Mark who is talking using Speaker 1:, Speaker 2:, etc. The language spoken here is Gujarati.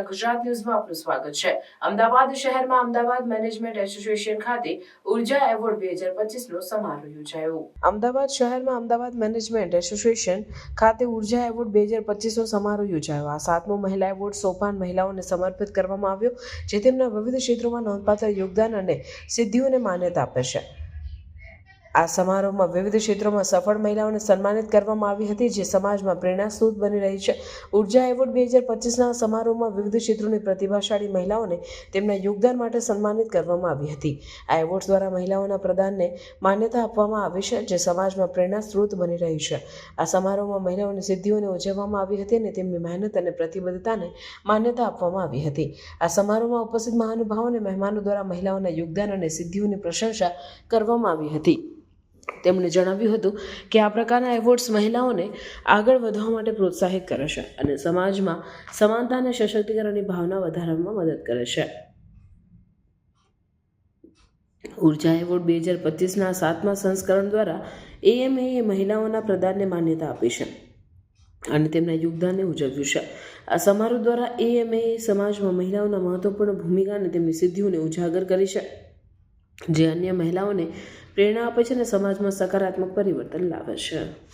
Speaker 1: ગુજરાત ન્યૂઝમાં આપનું સ્વાગત છે। અમદાવાદ શહેરમાં અમદાવાદ મેનેજમેન્ટ એસોસિએશન ખાતે ઉર્જા એવોર્ડ 2025નો સમારોહ યોજાયો। અમદાવાદ શહેરમાં અમદાવાદ મેનેજમેન્ટ એસોસિએશન ખાતે ઉર્જા એવોર્ડ 2025નો સમારોહ યોજાયો। આ 7મો મહિલા એવોર્ડ સોપાન મહિલાઓને સમર્પિત કરવામાં આવ્યો, જે તેમના વિવિધ ક્ષેત્રોમાં નોંધપાત્ર યોગદાન અને સિદ્ધિઓને માન્યતા આપે છે। આ સમારોહમાં વિવિધ ક્ષેત્રોમાં સફળ મહિલાઓને સન્માનિત કરવામાં આવી હતી, જે સમાજમાં પ્રેરણાસ્ત્રોત બની રહી છે। ઉર્જા એવોર્ડ 2025ના સમારોહમાં વિવિધ ક્ષેત્રોની પ્રતિભાશાળી મહિલાઓને તેમના યોગદાન માટે સન્માનિત કરવામાં આવી હતી। આ એવોર્ડ દ્વારા મહિલાઓના પ્રદાનને માન્યતા આપવામાં આવી છે, જે સમાજમાં પ્રેરણાસ્ત્રોત બની રહી છે। આ સમારોહમાં મહિલાઓની સિદ્ધિઓને ઉજવવામાં આવી હતી અને તેમની મહેનત અને પ્રતિબદ્ધતાને માન્યતા આપવામાં આવી હતી। આ સમારોહમાં ઉપસ્થિત મહાનુભાવો અને મહેમાનો દ્વારા મહિલાઓના યોગદાન અને સિદ્ધિઓની પ્રશંસા કરવામાં આવી હતી। તેમણે જણાવ્યું હતું કે આ પ્રકારના એવોર્ડ્સ મહિલાઓને આગળ વધવા માટે પ્રોત્સાહિત કરે છે અને સમાજમાં સમાનતા અને સશક્તિકરણની ભાવના વધારવામાં મદદ કરે છે। ઉર્જા એવોર્ડ 2025ના 7મા સંસ્કરણ દ્વારા એએમએએ મહિલાઓના પ્રદાનને માન્યતા આપી છે અને તેમના યોગદાનને ઉજવ્યું છે। આ સમારોહ દ્વારા એએમએએ સમાજમાં મહિલાઓના મહત્વપૂર્ણ ભૂમિકા અને તેમની સિદ્ધિઓને ઉજાગર કરી છે, જે અન્ય મહિલાઓને પ્રેરણા આપે છે અને સમાજમાં સકારાત્મક પરિવર્તન લાવે છે।